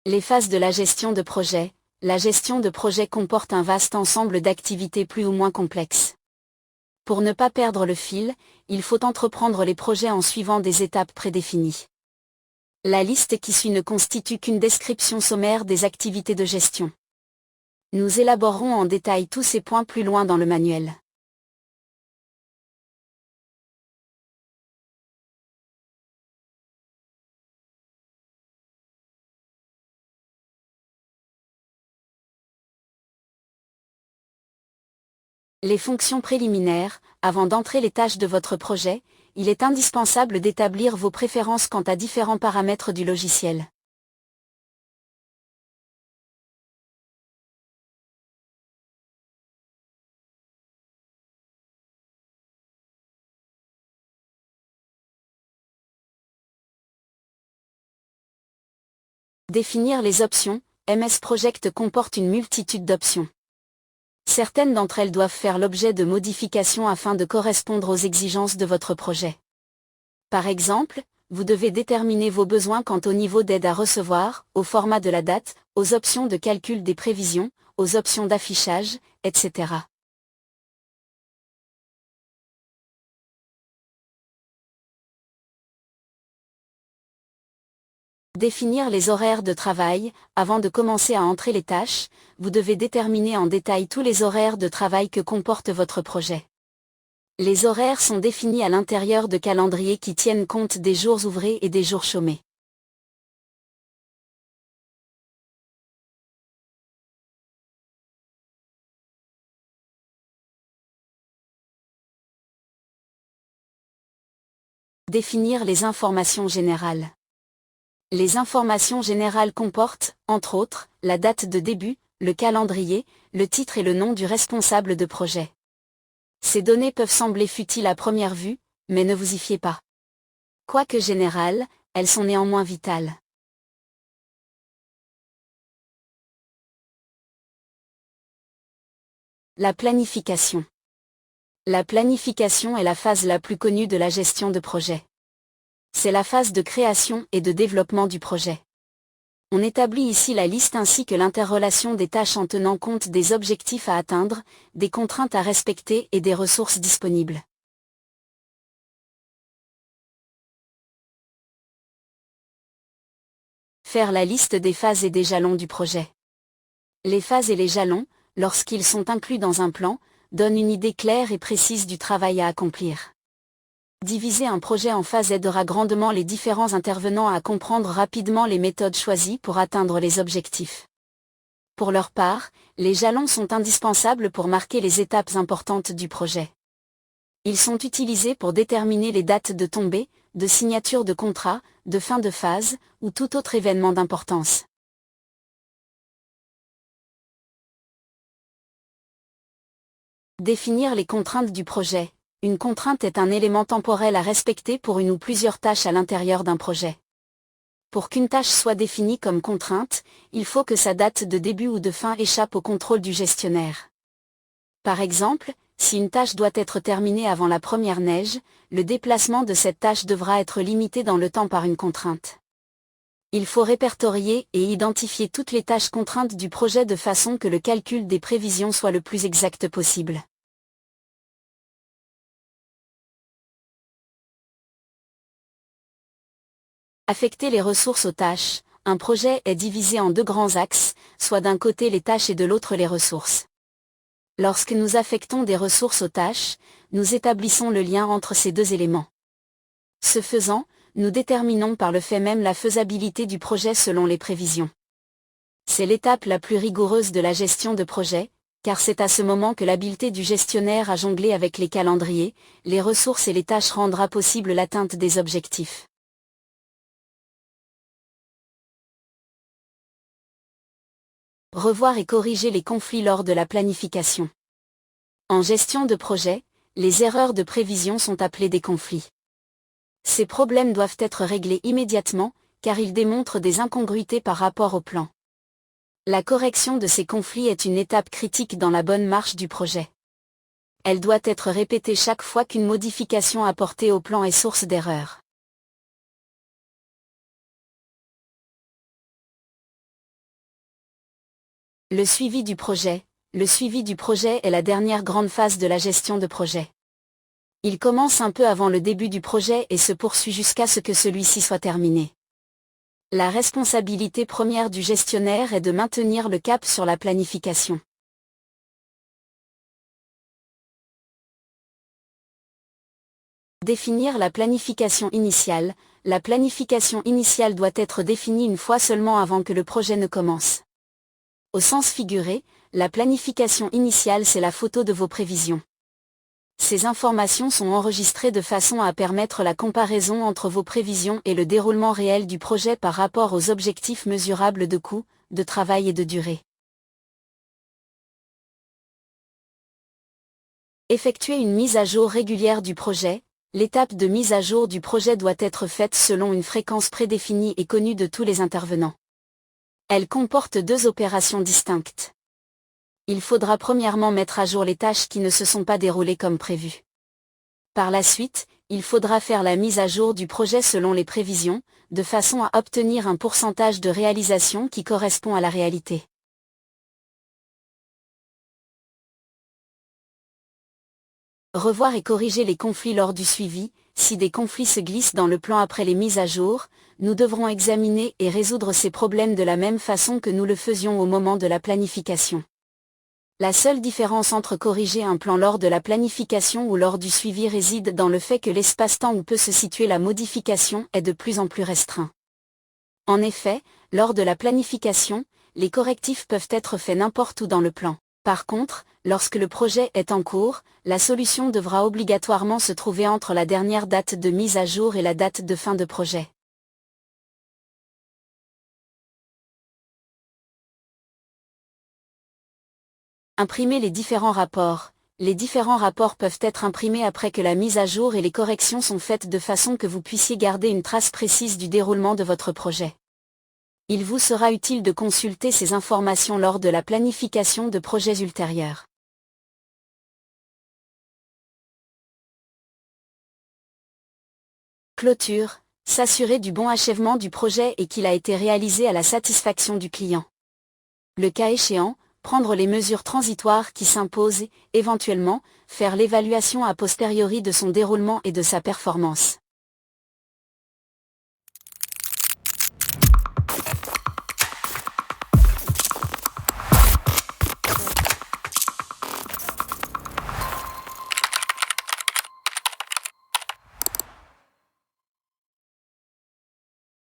Les phases de la gestion de projet. La gestion de projet comporte un vaste ensemble d'activités plus ou moins complexes. Pour ne pas perdre le fil, il faut entreprendre les projets en suivant des étapes prédéfinies. La liste qui suit ne constitue qu'une description sommaire des activités de gestion. Nous élaborerons en détail tous ces points plus loin dans le manuel. Les fonctions préliminaires. Avant d'entrer les tâches de votre projet, il est indispensable d'établir vos préférences quant à différents paramètres du logiciel. Définir les options. MS Project comporte une multitude d'options. Certaines d'entre elles doivent faire l'objet de modifications afin de correspondre aux exigences de votre projet. Par exemple, vous devez déterminer vos besoins quant au niveau d'aide à recevoir, au format de la date, aux options de calcul des prévisions, aux options d'affichage, etc. Définir les horaires de travail. Avant de commencer à entrer les tâches, vous devez déterminer en détail tous les horaires de travail que comporte votre projet. Les horaires sont définis à l'intérieur de calendriers qui tiennent compte des jours ouvrés et des jours chômés. Définir les informations générales. Les informations générales comportent, entre autres, la date de début, le calendrier, le titre et le nom du responsable de projet. Ces données peuvent sembler futiles à première vue, mais ne vous y fiez pas. Quoique générales, elles sont néanmoins vitales. La planification. La planification est la phase la plus connue de la gestion de projet. C'est la phase de création et de développement du projet. On établit ici la liste ainsi que l'interrelation des tâches en tenant compte des objectifs à atteindre, des contraintes à respecter et des ressources disponibles. Faire la liste des phases et des jalons du projet. Les phases et les jalons, lorsqu'ils sont inclus dans un plan, donnent une idée claire et précise du travail à accomplir. Diviser un projet en phases aidera grandement les différents intervenants à comprendre rapidement les méthodes choisies pour atteindre les objectifs. Pour leur part, les jalons sont indispensables pour marquer les étapes importantes du projet. Ils sont utilisés pour déterminer les dates de tombée, de signature de contrat, de fin de phase, ou tout autre événement d'importance. Définir les contraintes du projet. Une contrainte est un élément temporel à respecter pour une ou plusieurs tâches à l'intérieur d'un projet. Pour qu'une tâche soit définie comme contrainte, il faut que sa date de début ou de fin échappe au contrôle du gestionnaire. Par exemple, si une tâche doit être terminée avant la première neige, le déplacement de cette tâche devra être limité dans le temps par une contrainte. Il faut répertorier et identifier toutes les tâches contraintes du projet de façon que le calcul des prévisions soit le plus exact possible. Affecter les ressources aux tâches. Un projet est divisé en deux grands axes, soit d'un côté les tâches et de l'autre les ressources. Lorsque nous affectons des ressources aux tâches, nous établissons le lien entre ces deux éléments. Ce faisant, nous déterminons par le fait même la faisabilité du projet selon les prévisions. C'est l'étape la plus rigoureuse de la gestion de projet, car c'est à ce moment que l'habileté du gestionnaire à jongler avec les calendriers, les ressources et les tâches rendra possible l'atteinte des objectifs. Revoir et corriger les conflits lors de la planification. En gestion de projet, les erreurs de prévision sont appelées des conflits. Ces problèmes doivent être réglés immédiatement, car ils démontrent des incongruités par rapport au plan. La correction de ces conflits est une étape critique dans la bonne marche du projet. Elle doit être répétée chaque fois qu'une modification apportée au plan est source d'erreur. Le suivi du projet. Le suivi du projet est la dernière grande phase de la gestion de projet. Il commence un peu avant le début du projet et se poursuit jusqu'à ce que celui-ci soit terminé. La responsabilité première du gestionnaire est de maintenir le cap sur la planification. Définir la planification initiale. La planification initiale doit être définie une fois seulement avant que le projet ne commence. Au sens figuré, la planification initiale c'est la photo de vos prévisions. Ces informations sont enregistrées de façon à permettre la comparaison entre vos prévisions et le déroulement réel du projet par rapport aux objectifs mesurables de coût, de travail et de durée. Effectuer une mise à jour régulière du projet. L'étape de mise à jour du projet doit être faite selon une fréquence prédéfinie et connue de tous les intervenants. Elle comporte deux opérations distinctes. Il faudra premièrement mettre à jour les tâches qui ne se sont pas déroulées comme prévu. Par la suite, il faudra faire la mise à jour du projet selon les prévisions, de façon à obtenir un pourcentage de réalisation qui correspond à la réalité. Revoir et corriger les conflits lors du suivi. Si des conflits se glissent dans le plan après les mises à jour, nous devrons examiner et résoudre ces problèmes de la même façon que nous le faisions au moment de la planification. La seule différence entre corriger un plan lors de la planification ou lors du suivi réside dans le fait que l'espace-temps où peut se situer la modification est de plus en plus restreint. En effet, lors de la planification, les correctifs peuvent être faits n'importe où dans le plan. Par contre, lorsque le projet est en cours, la solution devra obligatoirement se trouver entre la dernière date de mise à jour et la date de fin de projet. Imprimer les différents rapports. Les différents rapports peuvent être imprimés après que la mise à jour et les corrections sont faites de façon que vous puissiez garder une trace précise du déroulement de votre projet. Il vous sera utile de consulter ces informations lors de la planification de projets ultérieurs. Clôture. S'assurer du bon achèvement du projet et qu'il a été réalisé à la satisfaction du client. Le cas échéant, prendre les mesures transitoires qui s'imposent et, éventuellement, faire l'évaluation a posteriori de son déroulement et de sa performance.